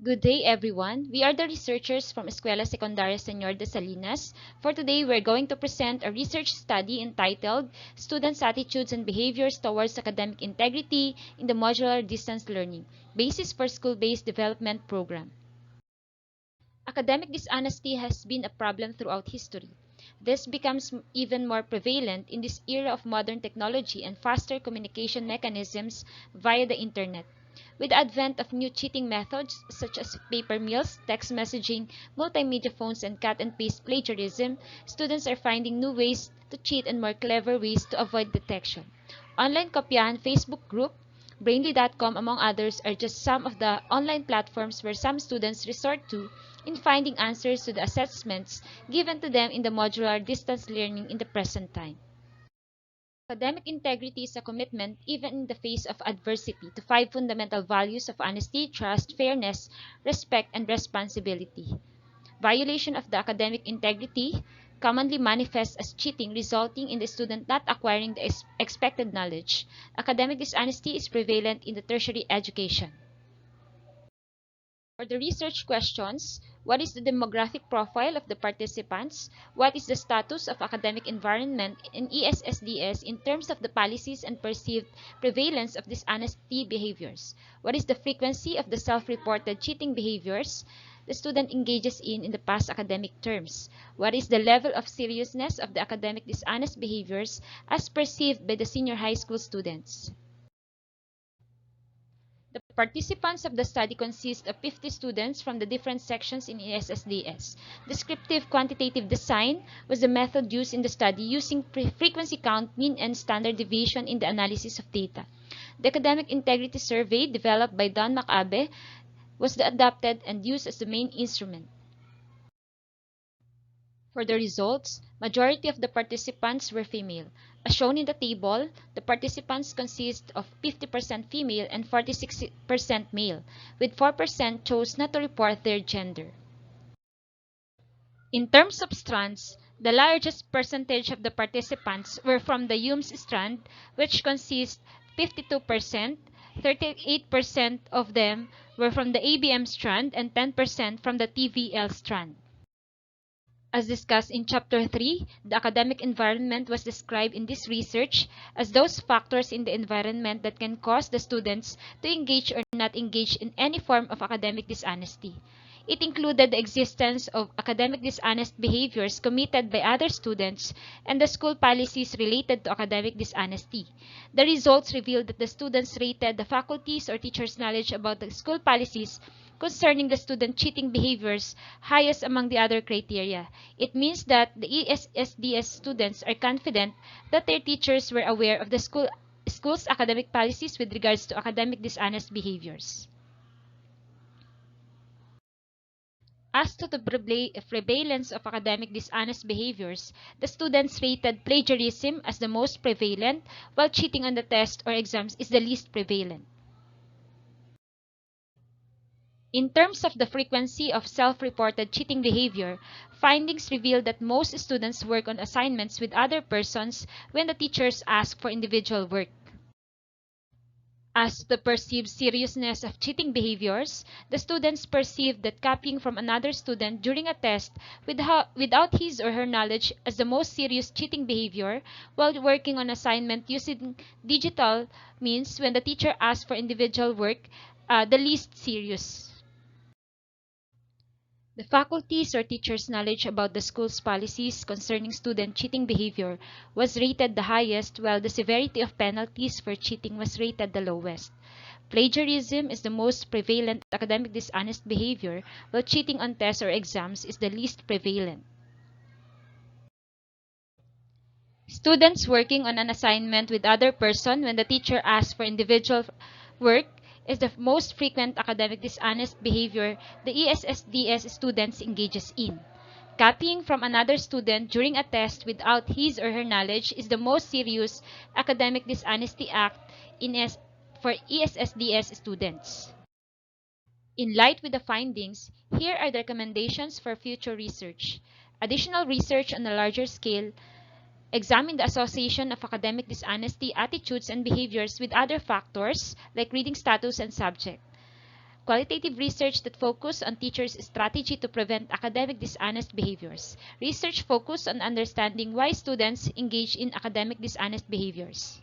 Good day, everyone. We are the researchers from Escuela Secundaria Señor de Salinas. For today, we're going to present a research study entitled Students' Attitudes and Behaviors Towards Academic Integrity in the Modular Distance Learning, Basis for School-Based Development Program. Academic dishonesty has been a problem throughout history. This becomes even more prevalent in this era of modern technology and faster communication mechanisms via the internet. With the advent of new cheating methods such as paper mills, text messaging, multimedia phones, and cut and paste plagiarism, students are finding new ways to cheat and more clever ways to avoid detection. Online Kopyahan Facebook group, Brainly.com, among others, are just some of the online platforms where some students resort to in finding answers to the assessments given to them in the modular distance learning in the present time. Academic integrity is a commitment, even in the face of adversity, to five fundamental values of honesty, trust, fairness, respect, and responsibility. Violation of the academic integrity commonly manifests as cheating, resulting in the student not acquiring the expected knowledge. Academic dishonesty is prevalent in the tertiary education. For the research questions, what is the demographic profile of the participants? What is the status of academic environment in ESSDS in terms of the policies and perceived prevalence of dishonesty behaviors? What is the frequency of the self-reported cheating behaviors the student engages in the past academic terms? What is the level of seriousness of the academic dishonest behaviors as perceived by the senior high school students? The participants of the study consist of 50 students from the different sections in ESSDS. Descriptive quantitative design was the method used in the study, using frequency count, mean, and standard deviation in the analysis of data. The academic integrity survey developed by Don Macabe was adopted and used as the main instrument. For the results, majority of the participants were female. As shown in the table, the participants consist of 50% female and 46% male, with 4% chose not to report their gender. In terms of strands, the largest percentage of the participants were from the UMS strand, which consists 52%, 38% of them were from the ABM strand, and 10% from the TVL strand. As discussed in Chapter 3, the academic environment was described in this research as those factors in the environment that can cause the students to engage or not engage in any form of academic dishonesty. It included the existence of academic dishonest behaviors committed by other students and the school policies related to academic dishonesty. The results revealed that the students rated the faculty's or teachers' knowledge about the school policies concerning the student cheating behaviors highest among the other criteria. It means that the ESSDS students are confident that their teachers were aware of the school's academic policies with regards to academic dishonest behaviors. As to the prevalence of academic dishonest behaviors, the students rated plagiarism as the most prevalent, while cheating on the test or exams is the least prevalent. In terms of the frequency of self-reported cheating behavior, findings reveal that most students work on assignments with other persons when the teachers ask for individual work. As to the perceived seriousness of cheating behaviors, the students perceive that copying from another student during a test without his or her knowledge as the most serious cheating behavior, while working on assignment using digital means when the teacher asks for individual work, the least serious. The faculty's or teacher's knowledge about the school's policies concerning student cheating behavior was rated the highest, while the severity of penalties for cheating was rated the lowest. Plagiarism is the most prevalent academic dishonest behavior, while cheating on tests or exams is the least prevalent. Students working on an assignment with other person when the teacher asks for individual work is the most frequent academic dishonest behavior the ESSDS students engages in. Copying from another student during a test without his or her knowledge is the most serious academic dishonesty act for ESSDS students. In light with the findings, here are the recommendations for future research. Additional research on a larger scale. Examine the association of academic dishonesty attitudes and behaviors with other factors like reading status and subject. Qualitative research that focus on teachers' strategy to prevent academic dishonest behaviors. Research focused on understanding why students engage in academic dishonest behaviors.